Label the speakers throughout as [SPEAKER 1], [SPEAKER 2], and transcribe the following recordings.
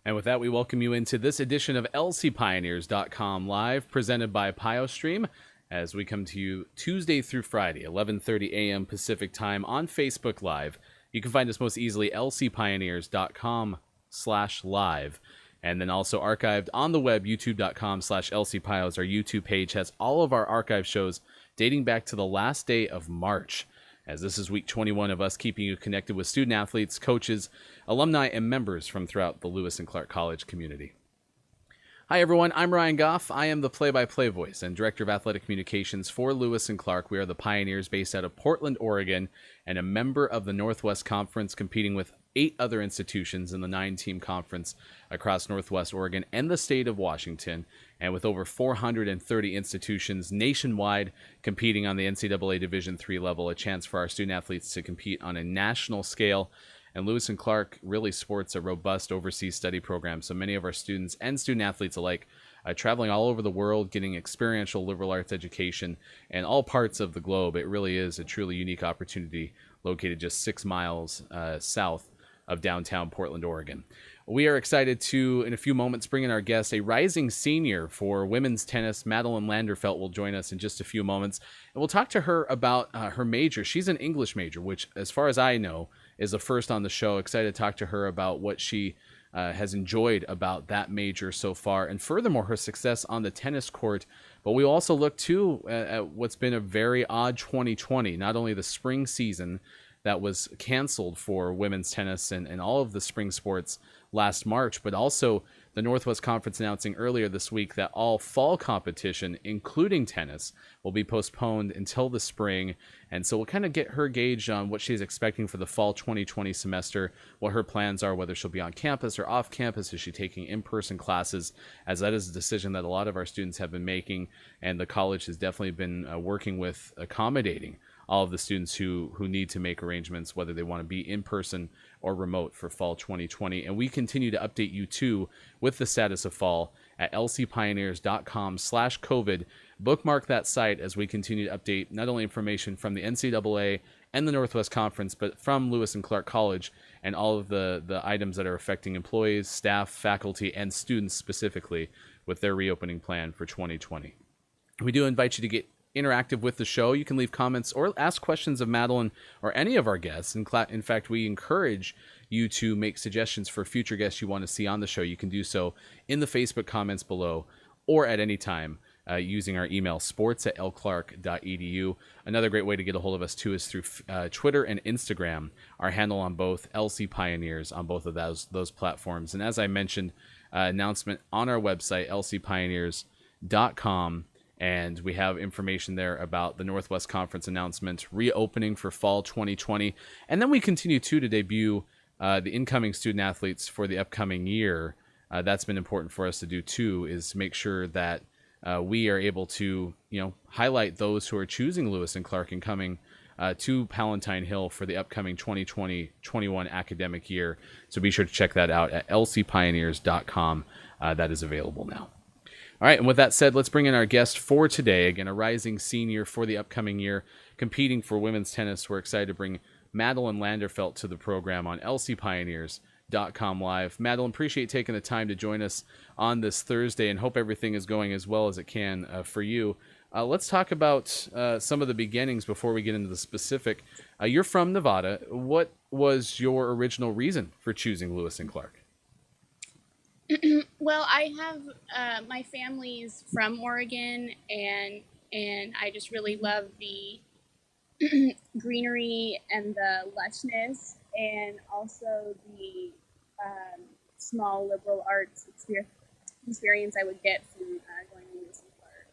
[SPEAKER 1] And with that, we welcome you into this edition of lcpioneers.com Live, presented by PioStream, as we come to you Tuesday through Friday, 11:30 a.m. Pacific Time on Facebook Live. You can find us most easily lcpioneers.com/live. And then also archived on the web, youtube.com/lcpios. Our YouTube page has all of our archive shows dating back to the last day of March, as this is week 21 of us keeping you connected with student athletes, coaches, alumni, and members from throughout the Lewis and Clark College community. Hi, everyone. I'm Ryan Goff. I am the play-by-play voice and Director of Athletic Communications for Lewis and Clark. We are the Pioneers based out of Portland, Oregon, and a member of the Northwest Conference, competing with 8 other institutions in the 9-team conference across Northwest Oregon and the state of Washington, and with over 430 institutions nationwide competing on the NCAA Division III level, a chance for our student athletes to compete on a national scale. And Lewis and Clark really sports a robust overseas study program, so many of our students and student athletes alike traveling all over the world, getting experiential liberal arts education in all parts of the globe. It really is a truly unique opportunity located just 6 miles south of downtown Portland, Oregon. We are excited to, in a few moments, bring in our guest, a rising senior for women's tennis. Madelyn Landerfelt will join us in just a few moments, and we'll talk to her about her major. She's an English major, which, as far as I know, is the first on the show. Excited to talk to her about what she has enjoyed about that major so far, and furthermore, her success on the tennis court. But we also look, too, at what's been a very odd 2020, not only the spring season that was canceled for women's tennis and all of the spring sports last March, but also the Northwest Conference announcing earlier this week that all fall competition, including tennis, will be postponed until the spring. And so we'll kind of get her gauge on what she's expecting for the fall 2020 semester, what her plans are, whether she'll be on campus or off campus. Is she taking in-person classes, as that is a decision that a lot of our students have been making, and the college has definitely been working with accommodating all of the students who need to make arrangements, whether they want to be in person or remote for fall 2020. And we continue to update you too with the status of fall at lcpioneers.com/COVID. Bookmark that site as we continue to update not only information from the NCAA and the Northwest Conference, but from Lewis and Clark College and all of the items that are affecting employees, staff, faculty, and students specifically with their reopening plan for 2020. We do invite you to get interactive with the show. You can leave comments or ask questions of Madelyn or any of our guests. In fact, we encourage you to make suggestions for future guests you want to see on the show. You can do so in the Facebook comments below or at any time using our email, sports@lclark.edu. Another great way to get a hold of us, too, is through Twitter and Instagram. Our handle on both, LC Pioneers, on both of those platforms. And as I mentioned, announcement on our website, lcpioneers.com. And we have information there about the Northwest Conference announcement, reopening for fall 2020. And then we continue, too, to debut the incoming student athletes for the upcoming year. That's been important for us to do, too, is make sure that we are able to, highlight those who are choosing Lewis and Clark and coming to Palatine Hill for the upcoming 2020-21 academic year. So be sure to check that out at lcpioneers.com. That is available now. All right, and with that said, let's bring in our guest for today. Again, a rising senior for the upcoming year, competing for women's tennis. We're excited to bring Madelyn Landerfelt to the program on lcpioneers.com Live. Madelyn, appreciate taking the time to join us on this Thursday, and hope everything is going as well as it can for you. Let's talk about some of the beginnings before we get into the specific. You're from Nevada. What was your original reason for choosing Lewis and Clark?
[SPEAKER 2] Well, I have my family's from Oregon, and I just really love the greenery and the lushness, and also the small liberal arts experience I would get from going to Lewis and Clark.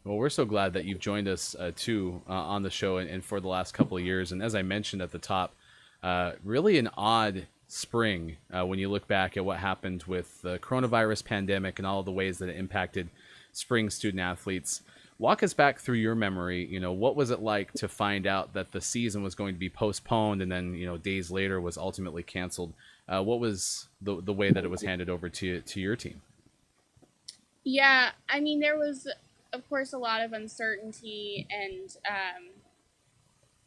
[SPEAKER 1] Well, we're so glad that you've joined us too on the show and for the last couple of years. And as I mentioned at the top, really an odd spring when you look back at what happened with the coronavirus pandemic and all of the ways that it impacted spring student athletes. Walk us back through your memory. What was it like to find out that the season was going to be postponed and then, days later was ultimately canceled? What was the way that it was handed over to your team?
[SPEAKER 2] Yeah, I mean, there was, of course, a lot of uncertainty, and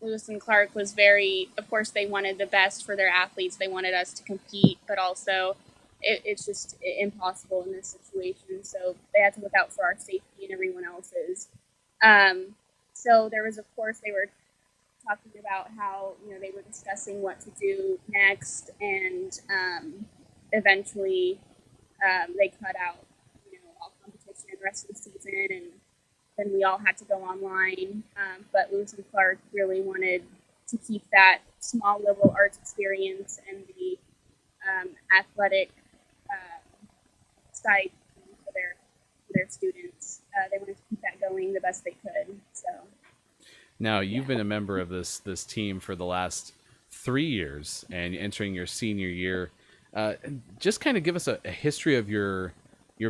[SPEAKER 2] Lewis and Clark was of course, they wanted the best for their athletes. They wanted us to compete, but also it's just impossible in this situation. So they had to look out for our safety and everyone else's. So there was, of course, they were talking about how, you know, they were discussing what to do next, and eventually they cut out, you know, all competition the rest of the season, and then we all had to go online. But Lewis and Clark really wanted to keep that small liberal arts experience and the athletic side for their students. They wanted to keep that going the best they could. So
[SPEAKER 1] now you've been a member of this team for the last 3 years and entering your senior year. Just kind of give us a history of your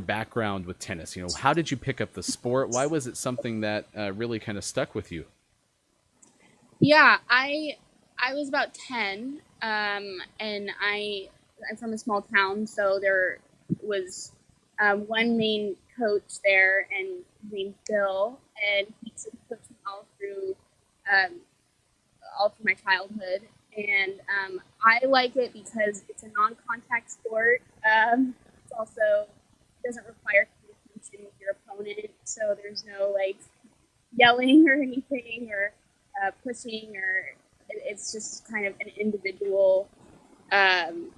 [SPEAKER 1] background with tennis. You know, how did you pick up the sport? Why was it something that really kind of stuck with you?
[SPEAKER 2] Yeah, I was about 10, and I'm from a small town, so there was one main coach there, and named Bill, and he coached me all through my childhood. And I like it because it's a non-contact sport. It's also doesn't require communication with your opponent, so there's no like yelling or anything, or pushing, or it's just kind of an individual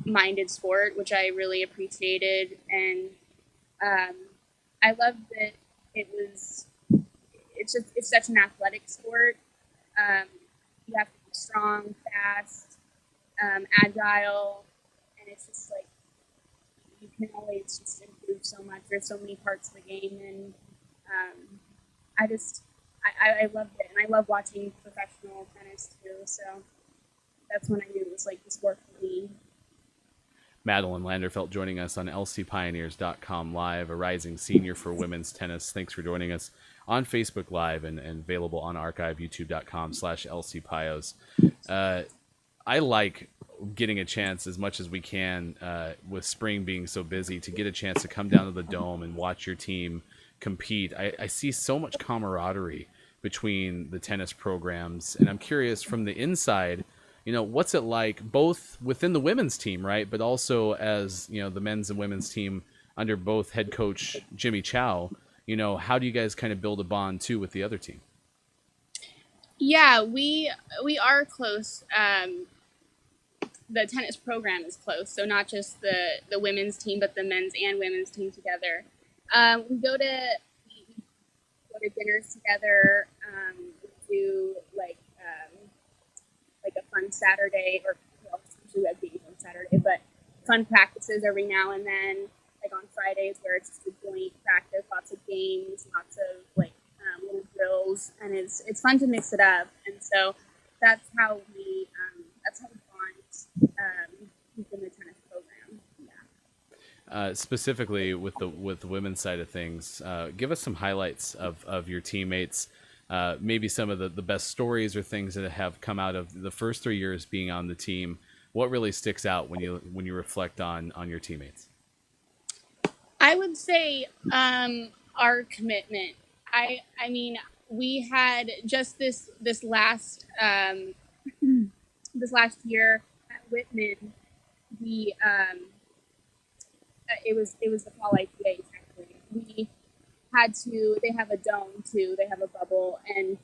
[SPEAKER 2] minded sport, which I really appreciated. And I loved that it's such an athletic sport. You have to be strong, fast, agile, and it's just like you can always just improve so much. There's so many parts of the game, and I loved it, and I love watching professional tennis too. So that's when I knew it was like the sport for me.
[SPEAKER 1] Madelyn Landerfelt joining us on lcpioneers.com live, a rising senior for women's tennis. Thanks for joining us on Facebook Live and available on archive, youtube.com/lcpios. I like getting a chance as much as we can with spring being so busy to get a chance to come down to the Dome and watch your team compete. I see so much camaraderie between the tennis programs, and I'm curious from the inside, you know, what's it like both within the women's team, right, but also as, you know, the men's and women's team under both head coach Jimmy Chow. You know, how do you guys kind of build a bond too with the other team?
[SPEAKER 2] Yeah, we are close. The tennis program is close, so not just the women's team, but the men's and women's team together. We go to dinners together. We do like a fun Saturday, or usually we have games on Saturday, but fun practices every now and then, like on Fridays where it's just a joint practice, lots of games, lots of like little drills, and it's fun to mix it up. And so that's how we bond within the tennis program. Yeah.
[SPEAKER 1] Specifically with the women's side of things, give us some highlights of your teammates. Maybe some of the best stories or things that have come out of the first 3 years being on the team. What really sticks out when you reflect on your teammates?
[SPEAKER 2] I would say our commitment. I mean, we had just this last this last year at Whitman. We it was the fall IPA actually. We had to. They have a dome too. They have a bubble, and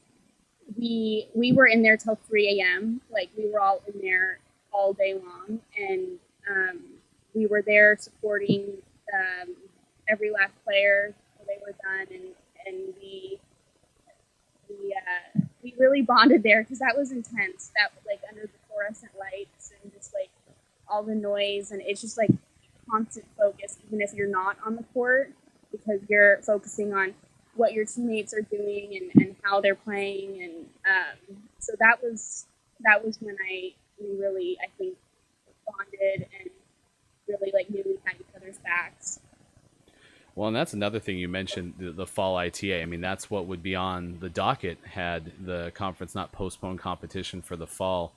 [SPEAKER 2] we were in there till 3 a.m. Like we were all in there all day long, and we were there supporting every last player till they were done, and we really bonded there because that was intense. That like under the fluorescent lights and just like all the noise, and it's just like constant focus, even if you're not on the court, because you're focusing on what your teammates are doing and how they're playing, and so that was when we really, I think, bonded and really like knew we had each other's backs.
[SPEAKER 1] Well, and that's another thing you mentioned, the fall ITA. I mean, that's what would be on the docket had the conference not postponed competition for the fall.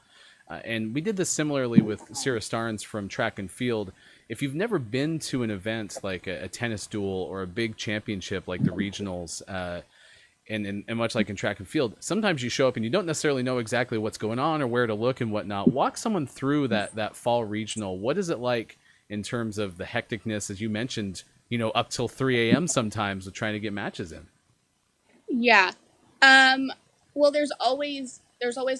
[SPEAKER 1] And we did this similarly with Sarah Starnes from track and field. If you've never been to an event like a tennis duel or a big championship like the regionals, and much like in track and field, sometimes you show up and you don't necessarily know exactly what's going on or where to look and whatnot. Walk someone through that fall regional. What is it like in terms of the hecticness, as you mentioned, up till 3 a.m. sometimes with trying to get matches in.
[SPEAKER 2] Yeah. Well, there's always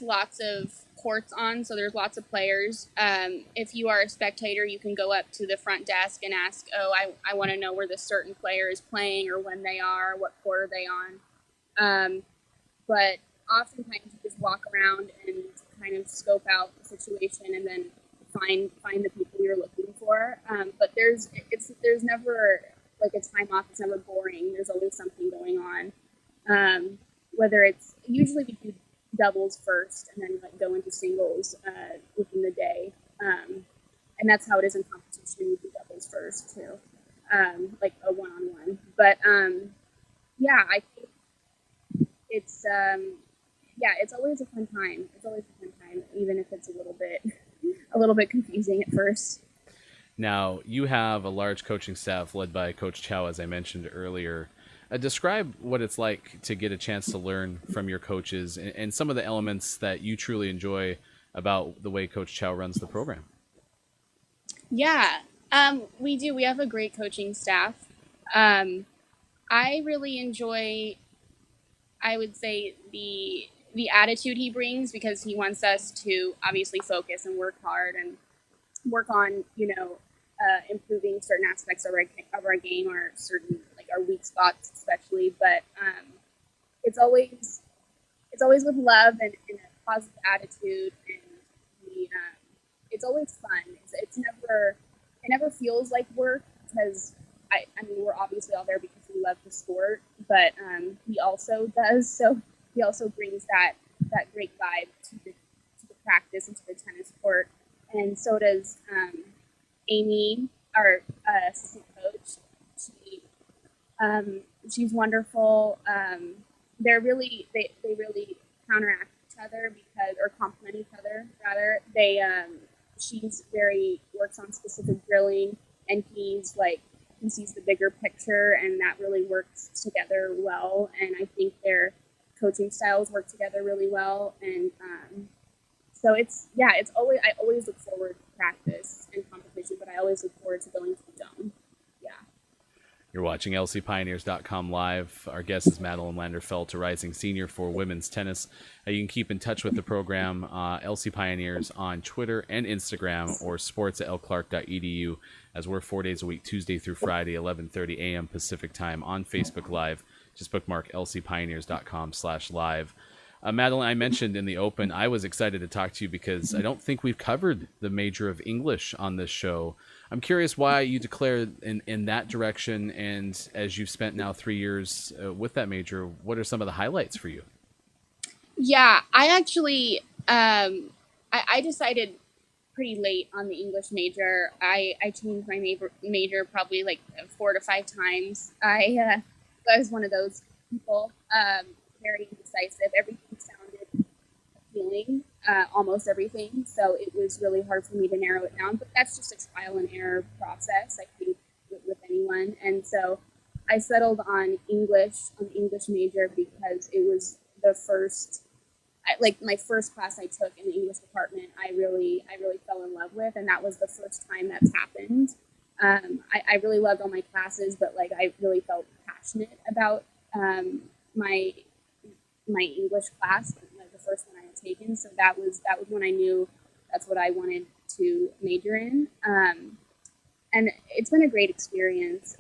[SPEAKER 2] lots of courts on, so there's lots of players. If you are a spectator, you can go up to the front desk and ask, oh, I want to know where this certain player is playing or when they are, what court are they on. But oftentimes you just walk around and kind of scope out the situation and then find the people you're looking for. But there's never like a time off. It's never boring. There's always something going on. Whether it's usually we do doubles first and then go into singles within the day, and that's how it is in competition. We do doubles first too, like a one-on-one. But yeah, I think it's it's always a fun time. It's always a fun time, even if it's a little bit confusing at first.
[SPEAKER 1] Now, you have a large coaching staff led by Coach Chow, as I mentioned earlier. Describe what it's like to get a chance to learn from your coaches and some of the elements that you truly enjoy about the way Coach Chow runs the program.
[SPEAKER 2] Yeah, we do. We have a great coaching staff. I really enjoy, I would say, the attitude he brings, because he wants us to obviously focus and work hard and work on, improving certain aspects of our game, or certain, like, our weak spots especially. But it's always with love and a positive attitude, and it's always fun. It never feels like work, because I mean, we're obviously all there because we love the sport, but he also does. So he also brings that great vibe to the practice and to the tennis court, and so does Amy, our assistant coach. She's wonderful. They really counteract each other, or complement each other rather. She's works on specific drilling, and he sees the bigger picture, and that really works together well. And I think their coaching styles work together really well. And so I always look forward to practice and competition, but I always look forward to going to the dome. Yeah.
[SPEAKER 1] You're watching LCPioneers.com live. Our guest is Madelyn Landerfelt, a rising senior for women's tennis. You can keep in touch with the program, LC Pioneers, on Twitter and Instagram, or sports@lclark.edu, as we're 4 days a week, Tuesday through Friday, 11:30 a.m. Pacific time on Facebook Live. Just bookmark lcpioneers.com/live. Madelyn, I mentioned in the open, I was excited to talk to you because I don't think we've covered the major of English on this show. I'm curious why you declared in that direction, and as you've spent now 3 years with that major, what are some of the highlights for you?
[SPEAKER 2] Yeah, I actually, I decided pretty late on the English major. I changed my major probably like 4 to 5 times. I was one of those people, very indecisive. Everything sounded appealing, almost everything. So it was really hard for me to narrow it down. But that's just a trial and error process, I think, with anyone. And so I settled on the English major, because it was the first, like, my first class I took in the English department. I really fell in love with, and that was the first time that's happened. I really loved all my classes, but like, I really felt passionate about my English class, like the first one I had taken. So that was when I knew that's what I wanted to major in. And it's been a great experience.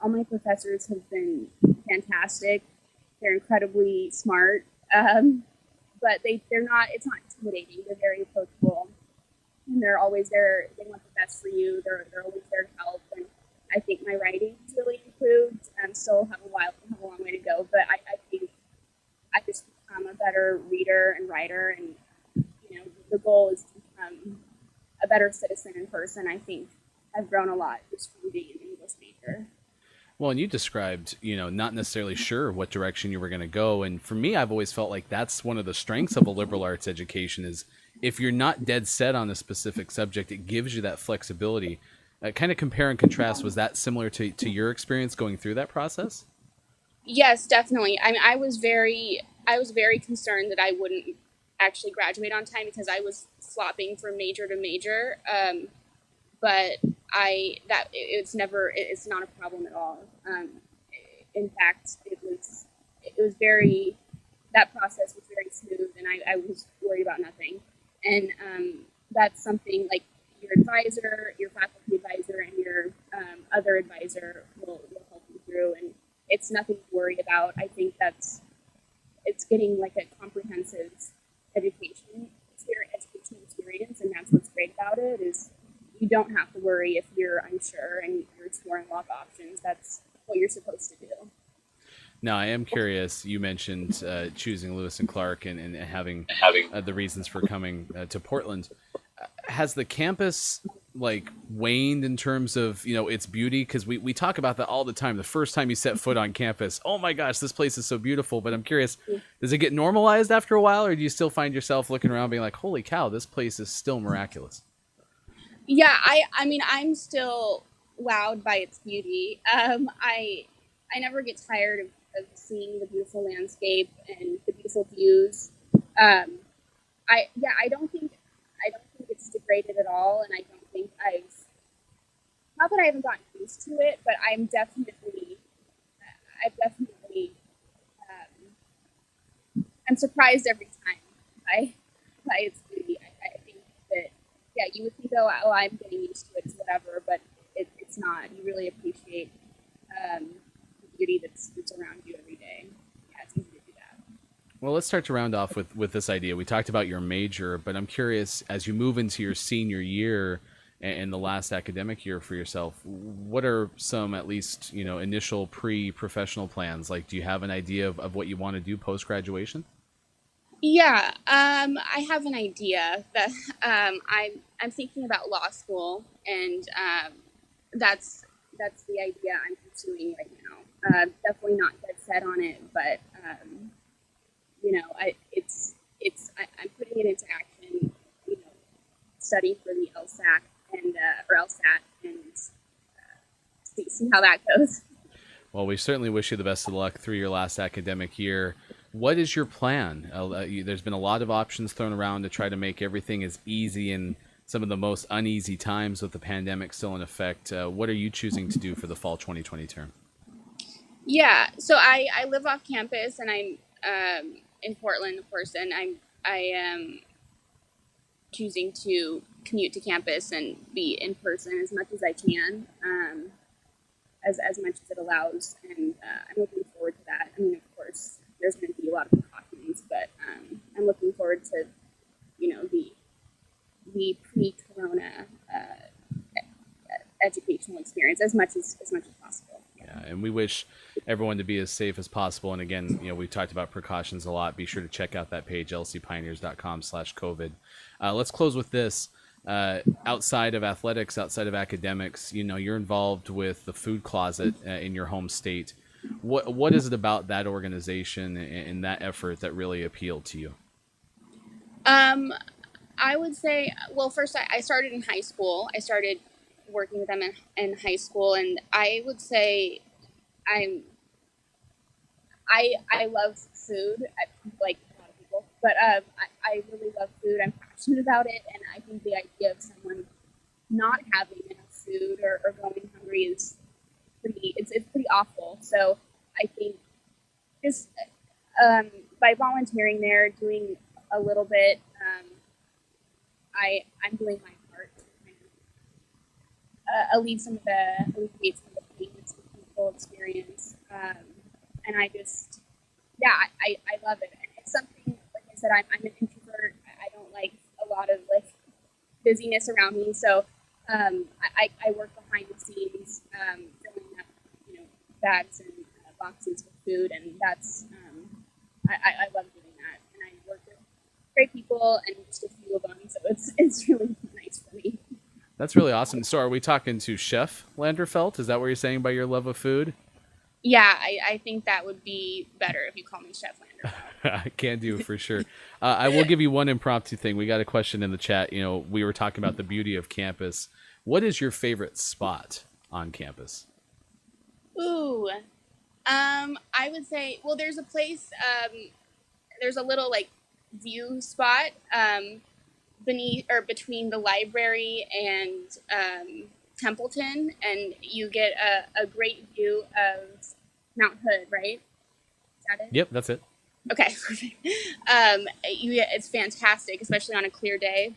[SPEAKER 2] All my professors have been fantastic. They're incredibly smart, but it's not intimidating. They're very approachable, and they're always there. They want the best for you. They're always there to help. And I think my writing's really improved. Still have a long way to go, but I think I just become a better reader and writer, and the goal is to become a better citizen in person. I think I've grown a lot just from being an English major.
[SPEAKER 1] Well, and you described, not necessarily sure what direction you were going to go. And for me, I've always felt like that's one of the strengths of a liberal arts education is if you're not dead set on a specific subject, it gives you that flexibility. Kind of compare and contrast, was that similar to your experience going through that process?
[SPEAKER 2] Yes, definitely. I mean, I was very concerned that I wouldn't actually graduate on time, because I was flopping from major to major. but it's not a problem at all. In fact, it was very, that process was very smooth, and I was worried about nothing. And that's something like your advisor, your faculty advisor, and your other advisor will help you through, and it's nothing to worry about. I think it's getting like a comprehensive education experience, and that's what's great about it is you don't have to worry if you're unsure and you're exploring log options. That's what you're supposed to do.
[SPEAKER 1] Now, I am curious. You mentioned choosing Lewis and Clark and having the reasons for coming to Portland. Has the campus like waned in terms of its beauty? Because we talk about that all the time. The first time you set foot on campus, oh my gosh, this place is so beautiful. But I'm curious, does it get normalized after a while, or do you still find yourself looking around being like, holy cow, this place is still miraculous?
[SPEAKER 2] Yeah, I mean, I'm still wowed by its beauty. I never get tired of seeing the beautiful landscape and the beautiful views. I don't think it's degraded at all, and I don't think not that I haven't gotten used to it, but I've definitely I'm surprised every time by its beauty. I think that, yeah, you would think, oh, I'm getting used to it, it's whatever, but it's not. You really appreciate the beauty that's around you every day. Yeah, it's easy to do that.
[SPEAKER 1] Well, let's start to round off with this idea. We talked about your major, but I'm curious, as you move into your senior year and the last academic year for yourself, what are some, at least, initial pre-professional plans? Like, do you have an idea of what you want to do post-graduation?
[SPEAKER 2] Yeah, I have an idea that I'm thinking about law school, and that's the idea I'm pursuing right now. Definitely not dead set on it, but I'm putting it into action. Studying for the LSAC and or LSAT, and see how that goes.
[SPEAKER 1] Well, we certainly wish you the best of luck through your last academic year. What is your plan? There's been a lot of options thrown around to try to make everything as easy in some of the most uneasy times with the pandemic still in effect. What are you choosing to do for the fall 2020 term?
[SPEAKER 2] Yeah, so I live off campus, and I'm in Portland, of course, and I am choosing to commute to campus and be in person as much as I can, as much as it allows, and I'm looking forward to that. I mean, of course, there's going to be a lot of precautions, but I'm looking forward to the pre-corona educational experience as much as possible.
[SPEAKER 1] Yeah, and we wish everyone to be as safe as possible. And again, we've talked about precautions a lot. Be sure to check out that page, lcpioneers.com/COVID. Let's close with this. Outside of athletics, outside of academics, you're involved with the Food Closet in your home state. What is it about that organization and that effort that really appealed to you?
[SPEAKER 2] I would say, well, first I started in high school. I started working with them in high school, and I would say I love food, like a lot of people, but I really love food. I'm passionate about it, and I think the idea of someone not having enough food or going hungry is it's pretty awful. So I think just by volunteering there, doing a little bit, I'm doing my part to kind of alleviate some of the pain that people experience. And I just, yeah, I love it. And it's something, like I said, I'm an introvert. I don't like a lot of like busyness around me. So I work behind the scenes, filling up, bags and boxes with food. And that's, I love doing that. And I work with great people and just a few of them. So it's really nice for me.
[SPEAKER 1] That's really awesome. So are we talking to Chef Landerfelt? Is that what you're saying by your love of food?
[SPEAKER 2] Yeah, I think that would be better if you call me Chef Landerfelt.
[SPEAKER 1] I can do for sure. I will give you one impromptu thing. We got a question in the chat. We were talking about the beauty of campus. What is your favorite spot on campus?
[SPEAKER 2] Ooh, I would say, well, there's a place, there's a little like view spot beneath or between the library and Templeton, and you get a great view of Mount Hood, right? Is that it?
[SPEAKER 1] Yep, that's it.
[SPEAKER 2] Okay. It's fantastic, especially on a clear day.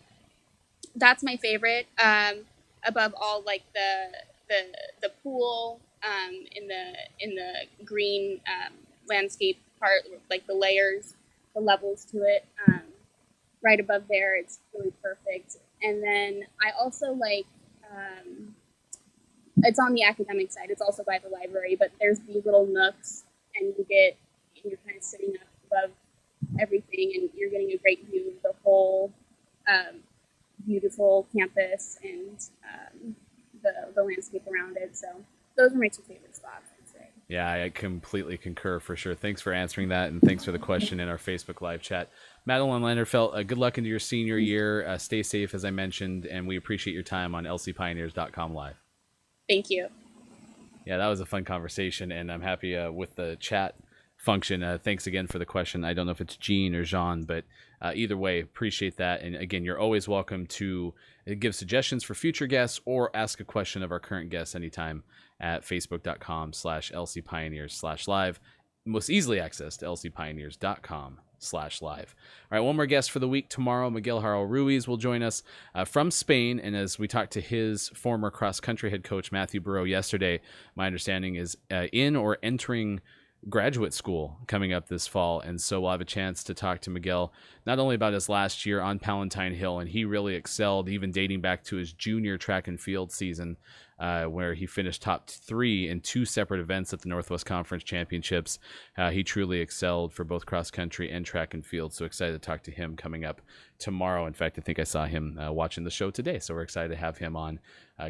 [SPEAKER 2] That's my favorite. Above all, like the pool in the green landscape part, like the layers, the levels to it. Right above there, it's really perfect. And then I also like. It's on the academic side. It's also by the library, but there's these little nooks, and you're kind of sitting up above everything, and you're getting a great view of the whole beautiful campus and the landscape around it. So those are my two favorite spots, I'd say.
[SPEAKER 1] Yeah, I completely concur for sure. Thanks for answering that, and thanks for the question in our Facebook live chat. Madelyn Landerfelt, good luck into your senior year. Stay safe, as I mentioned, and we appreciate your time on lcpioneers.com live.
[SPEAKER 2] Thank you.
[SPEAKER 1] Yeah, that was a fun conversation, and I'm happy with the chat function. Thanks again for the question. I don't know if it's Jean or Jean, but either way, appreciate that. And again, you're always welcome to give suggestions for future guests or ask a question of our current guests anytime at facebook.com/lcpioneers/live. Most easily accessed lcpioneers.com/live. All right, one more guest for the week tomorrow. Miguel Haro Ruiz will join us from Spain. And as we talked to his former cross-country head coach, Matthew Burrow, yesterday, my understanding is in or entering graduate school coming up this fall. And so we'll have a chance to talk to Miguel not only about his last year on Palatine Hill, and he really excelled, even dating back to his junior track and field season, where he finished top 3 in 2 separate events at the Northwest Conference Championships. He truly excelled for both cross country and track and field. So excited to talk to him coming up tomorrow. In fact, I think I saw him watching the show today. So we're excited to have him on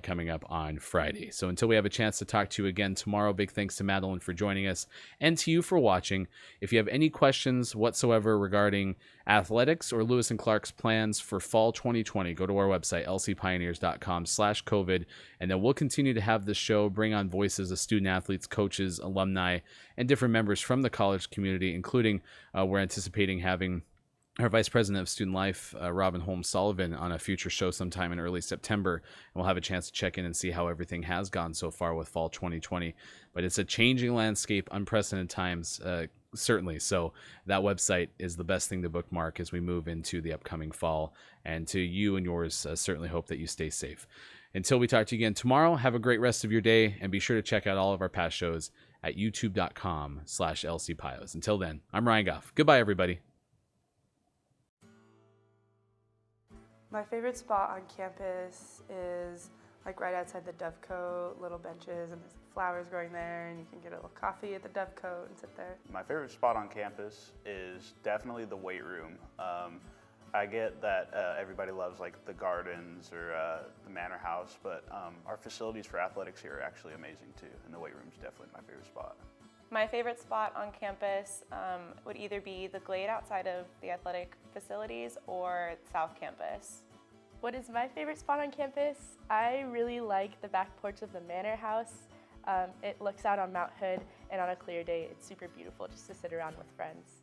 [SPEAKER 1] coming up on Friday. So until we have a chance to talk to you again tomorrow, big thanks to Madelyn for joining us and to you for watching. If you have any questions whatsoever regarding athletics or Lewis and Clark's plans for fall 2020, go to our website, lcpioneers.com/COVID, and then we'll continue to have this show bring on voices of student athletes, coaches, alumni, and different members from the college community, including we're anticipating having our Vice President of Student Life, Robin Holmes Sullivan, on a future show sometime in early September. And we'll have a chance to check in and see how everything has gone so far with fall 2020. But it's a changing landscape, unprecedented times, certainly. So that website is the best thing to bookmark as we move into the upcoming fall. And to you and yours, certainly hope that you stay safe. Until we talk to you again tomorrow, have a great rest of your day, and be sure to check out all of our past shows at youtube.com/lcpios. Until then, I'm Ryan Goff. Goodbye, everybody.
[SPEAKER 3] My favorite spot on campus is like right outside the Dovecote, little benches, and there's flowers growing there, and you can get a little coffee at the Dovecote and sit there.
[SPEAKER 4] My favorite spot on campus is definitely the weight room. I get that everybody loves like the gardens or the manor house, but our facilities for athletics here are actually amazing too, and the weight room is definitely my favorite spot.
[SPEAKER 5] My favorite spot on campus would either be the glade outside of the athletic facilities or South Campus.
[SPEAKER 6] What is my favorite spot on campus? I really like the back porch of the manor house. It looks out on Mount Hood, and on a clear day, it's super beautiful just to sit around with friends.